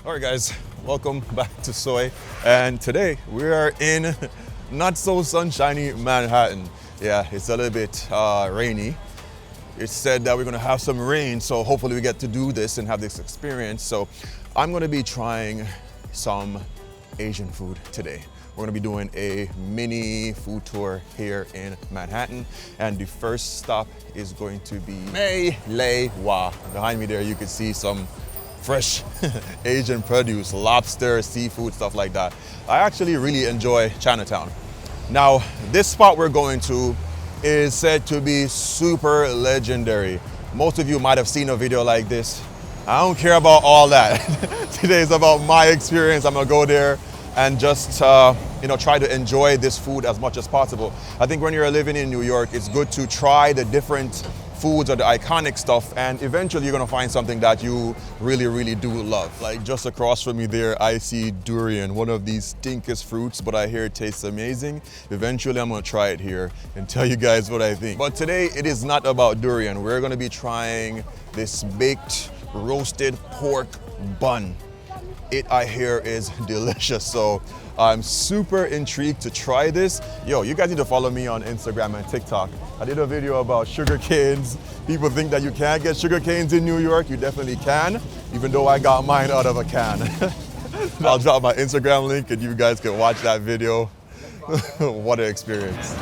All right, guys, welcome back to Soai. And today we are in not so sunshiny Manhattan. Yeah, it's a little bit rainy. It's said that we're gonna have some rain, so hopefully we get to do this and have this experience. So I'm gonna be trying some Asian food today. We're gonna be doing a mini food tour here in Manhattan. And the first stop is going to be Mei Lai Wah. Behind me there, you can see some fresh Asian produce, lobster, seafood, stuff like that. I actually really enjoy Chinatown. Now, this spot we're going to is said to be super legendary. Most of you might have seen a video like this. I don't care about all that. Today is about my experience. I'm gonna go there and just try to enjoy this food as much as possible. I think when you're living in New York, it's good to try the different foods or the iconic stuff, and eventually you're gonna find something that you really, really do love. Like just across from me there, I see durian, one of these stinkest fruits, but I hear it tastes amazing. Eventually I'm gonna try it here and tell you guys what I think. But today it is not about durian. We're gonna be trying this baked roasted pork bun. It, I hear, is delicious. So I'm super intrigued to try this. Yo, you guys need to follow me on Instagram and TikTok. I did a video about sugar canes. People think that you can't get sugar canes in New York. You definitely can, even though I got mine out of a can. I'll drop my Instagram link and you guys can watch that video. What an experience.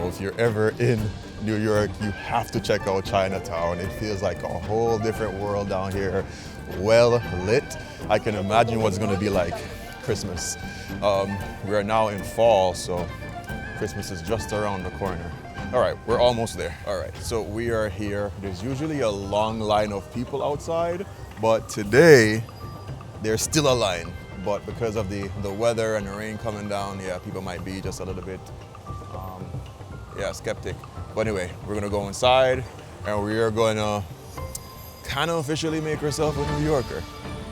If you're ever in New York, you have to check out Chinatown. It feels like a whole different world down here, well lit. I can imagine what's gonna be like Christmas. We are now in fall, so Christmas is just around the corner. All right, we're almost there. All right, so we are here. There's usually a long line of people outside, but today there's still a line. But because of the weather and the rain coming down, yeah, people might be just a little bit skeptic. But anyway, we're gonna go inside and we are gonna kind of officially make ourselves a New Yorker,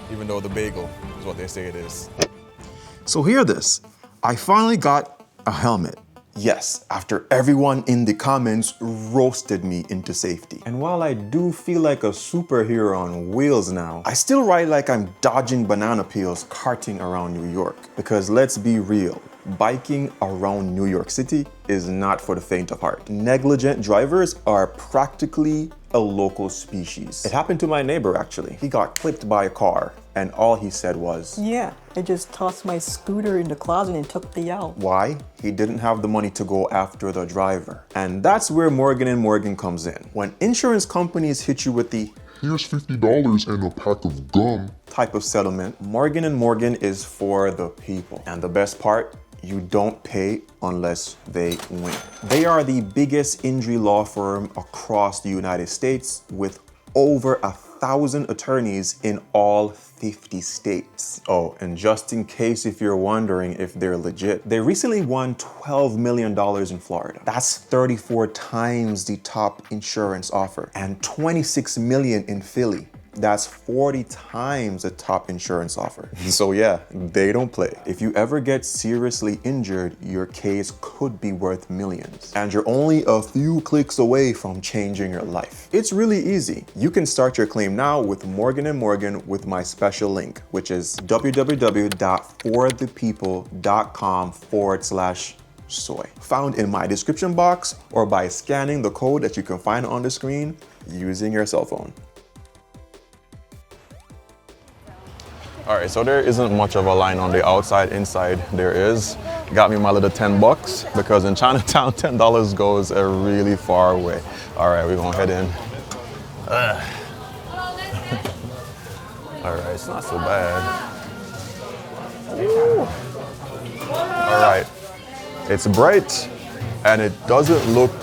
even though the bagel is what they say it is. So hear this, I finally got a helmet. Yes, after everyone in the comments roasted me into safety. And while I do feel like a superhero on wheels now, I still ride like I'm dodging banana peels carting around New York. Because let's be real, biking around New York City is not for the faint of heart. Negligent drivers are practically a local species. It happened to my neighbor actually. He got clipped by a car and all he said was, "Yeah, I just tossed my scooter in the closet and took the out." Why? He didn't have the money to go after the driver. And that's where Morgan & Morgan comes in. When insurance companies hit you with the "Here's $50 and a pack of gum" type of settlement, Morgan & Morgan is for the people. And the best part, you don't pay unless they win. They are the biggest injury law firm across the United States with over 1,000 attorneys in all 50 states. Oh, and just in case if you're wondering if they're legit, they recently won $12 million in Florida. That's 34 times the top insurance offer, and 26 million in Philly. That's 40 times the top insurance offer. So yeah, they don't play. If you ever get seriously injured, your case could be worth millions. And you're only a few clicks away from changing your life. It's really easy. You can start your claim now with Morgan & Morgan with my special link, which is www.forthepeople.com/soy. Found in my description box or by scanning the code that you can find on the screen using your cell phone. All right, so there isn't much of a line on the outside. Inside there is. Got me my little $10 because in Chinatown, $10 goes a really far way. All right, we're gonna head in. All right, it's not so bad. Ooh. All right, it's bright and it doesn't look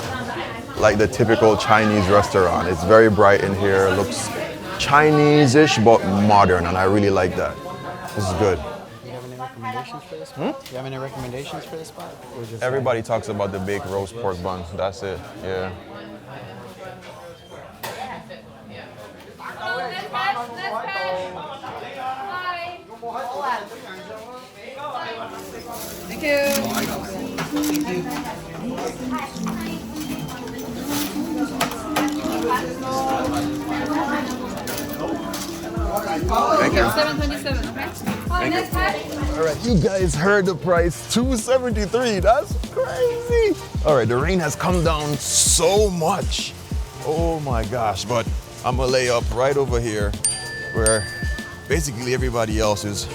like the typical Chinese restaurant. It's very bright in here, looks Chinese-ish, but modern, and I really like that. This is good. Do you have any recommendations for this spot? Do you have any recommendations for this spot? Or just Everybody talks about the baked roast pork bun. That's it, yeah. Let's pass. Hi. Thank you. Thank you. 727, okay? Oh, next time. All right, you guys heard the price, $273. That's crazy. All right, the rain has come down so much. Oh my gosh, but I'm gonna lay up right over here where basically everybody else is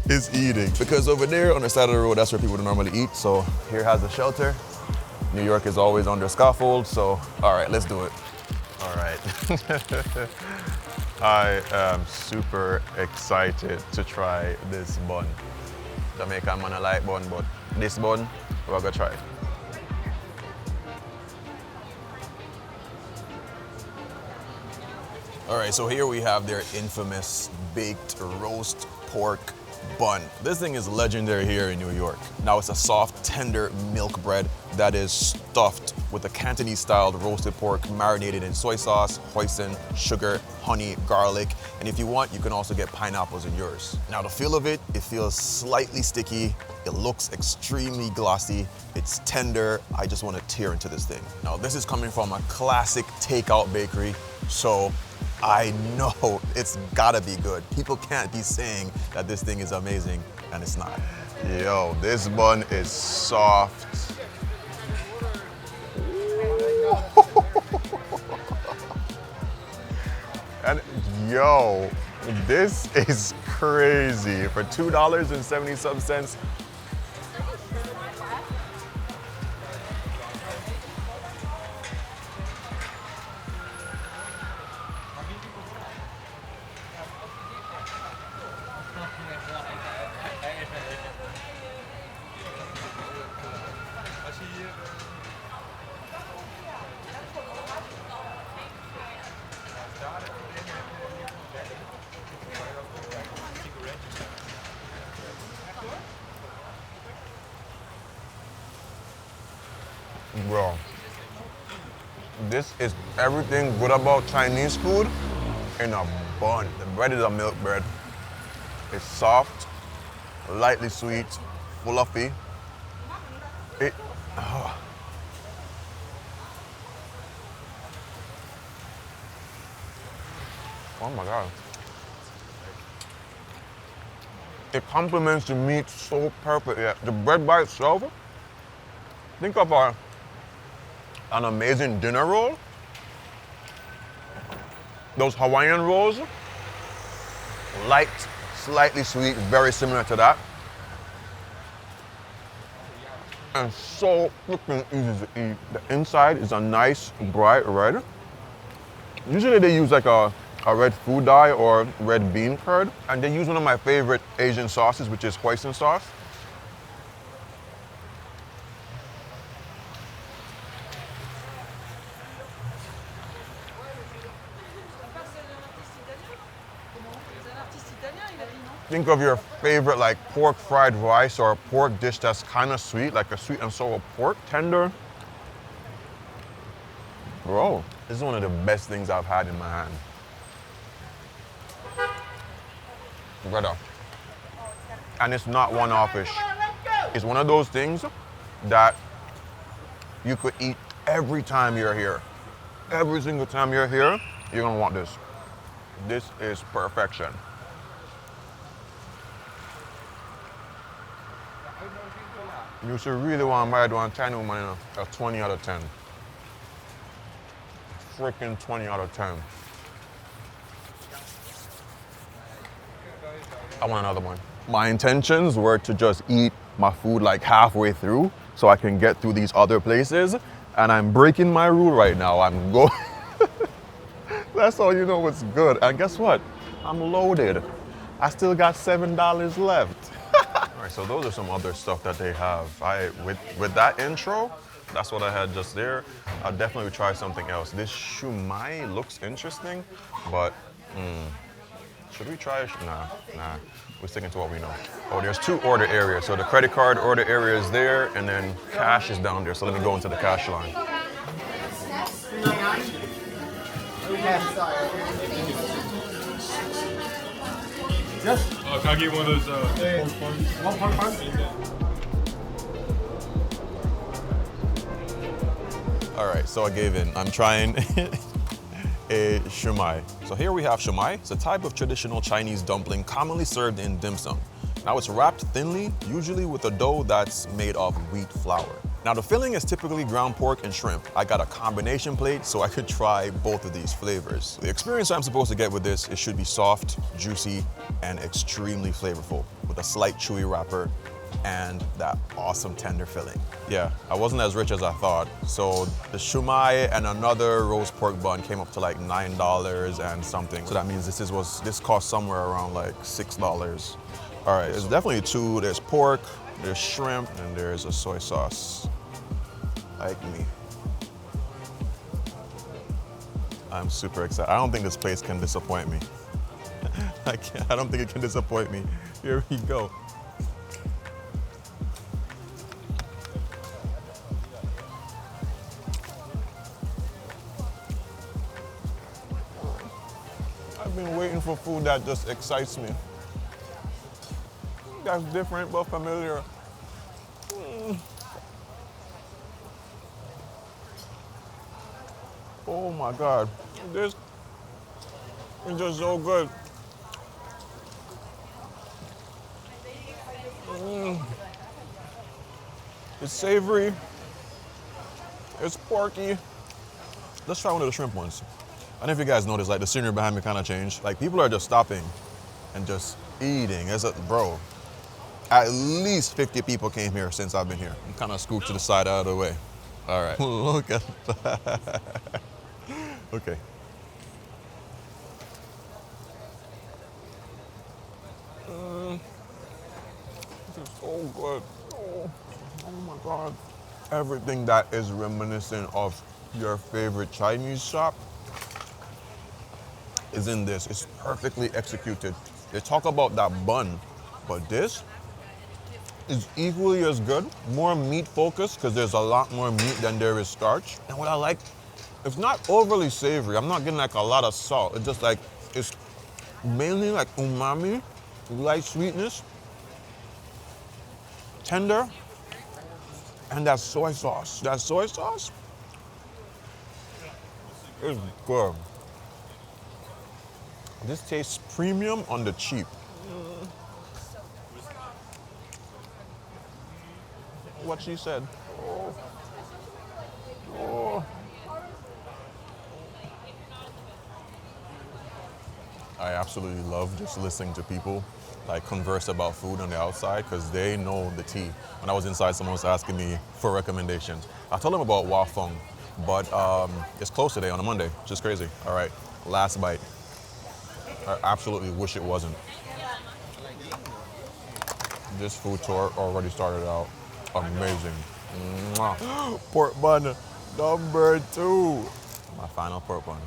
is eating. Because over there on the side of the road, that's where people normally eat. So here has the shelter. New York is always under scaffold, so all right, let's do it. All right. I am super excited to try this bun. Jamaican man I like bun, but this bun, we're gonna try. All right, so here we have their infamous baked roast pork bun. This thing is legendary here in New York. Now it's a soft, tender milk bread that is stuffed with a Cantonese-styled roasted pork marinated in soy sauce, hoisin, sugar, honey, garlic, and if you want, you can also get pineapples in yours. Now the feel of it, it feels slightly sticky, it looks extremely glossy, it's tender, I just want to tear into this thing. Now this is coming from a classic takeout bakery, so I know it's gotta be good. People can't be saying that this thing is amazing, and it's not. Yo, this bun is soft. And yo, this is crazy. For $2.70 Bro, this is everything good about Chinese food in a bun. The bread is a milk bread. It's soft, lightly sweet, fluffy. Oh my God. It complements the meat so perfectly. The bread by itself, think of an amazing dinner roll. Those Hawaiian rolls, light, slightly sweet, very similar to that. And so freaking easy to eat. The inside is a nice, bright red. Usually they use like a red food dye or red bean curd. And they use one of my favorite Asian sauces, which is hoisin sauce. Think of your favorite like pork fried rice or a pork dish that's kind of sweet, like a sweet and sour pork, tender. Bro, this is one of the best things I've had in my hand. Brother. And it's not one-offish. It's one of those things that you could eat every time you're here. Every single time you're here, you're gonna want this. This is perfection. You should really want to buy it one China woman, you know, a 20 out of 10. Freaking 20 out of 10. I want another one. My intentions were to just eat my food like halfway through so I can get through these other places. And I'm breaking my rule right now. I'm going. That's how you know it's good. And guess what? I'm loaded. I still got $7 left. All right, so those are some other stuff that they have. With that intro, that's what I had just there. I'll definitely try something else. This shumai looks interesting, but should we try it? Nah. We're sticking to what we know. Oh, there's 2 order areas. So the credit card order area is there, and then cash is down there. So let me go into the cash line. Yes. Can I get one of those? One part. All right, so I gave in. I'm trying a shumai. So here we have shumai. It's a type of traditional Chinese dumpling commonly served in dim sum. Now it's wrapped thinly, usually with a dough that's made of wheat flour. Now the filling is typically ground pork and shrimp. I got a combination plate so I could try both of these flavors. The experience I'm supposed to get with this, it should be soft, juicy, and extremely flavorful with a slight chewy wrapper and that awesome tender filling. Yeah, I wasn't as rich as I thought. So the shumai and another roast pork bun came up to like $9 and something. So that means this cost somewhere around like $6. All right, there's definitely two. There's pork, there's shrimp, and there's a soy sauce. Like me. I'm super excited. I don't think this place can disappoint me. I don't think it can disappoint me. Here we go. I've been waiting for food that just excites me. That's different but familiar. Oh my God, this is just so good. It's savory, it's porky. Let's try one of the shrimp ones. I don't know if you guys noticed, like the scenery behind me kind of changed. Like people are just stopping and just eating. Bro, at least 50 people came here since I've been here. I'm kind of scooped to the side out of the way. All right, look at that. Okay. This is so good. Oh my God. Everything that is reminiscent of your favorite Chinese shop is in this. It's perfectly executed. They talk about that bun, but this is equally as good, more meat focused because there's a lot more meat than there is starch. And what I like, it's not overly savory. I'm not getting like a lot of salt. It's just like, it's mainly like umami, light sweetness, tender, and that soy sauce. That soy sauce is good. This tastes premium on the cheap. What she said. Oh. Oh. I absolutely love just listening to people like converse about food on the outside because they know the tea. When I was inside, someone was asking me for recommendations. I told them about Wah Fong, but it's closed today on a Monday, which is crazy. All right, last bite. I absolutely wish it wasn't. This food tour already started out amazing. Mwah. Pork bun number 2. My final pork bun.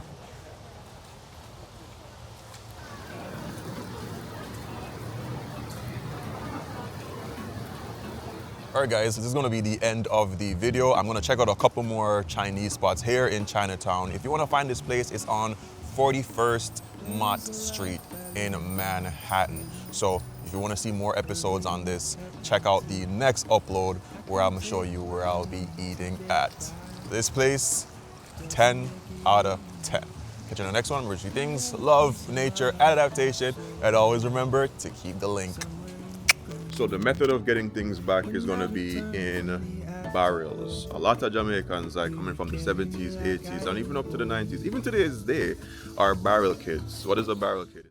All right guys, this is gonna be the end of the video. I'm gonna check out a couple more Chinese spots here in Chinatown. If you wanna find this place, it's on 41st Mott Street in Manhattan. So if you wanna see more episodes on this, check out the next upload where I'm gonna show you where I'll be eating at. This place, 10 out of 10. Catch you in the next one, Richie Things, love, nature, and adaptation, and always remember to keep the link. So the method of getting things back is gonna be in barrels. A lot of Jamaicans like coming from the 70s, 80s, and even up to the 90s, even to this day, are barrel kids. What is a barrel kid?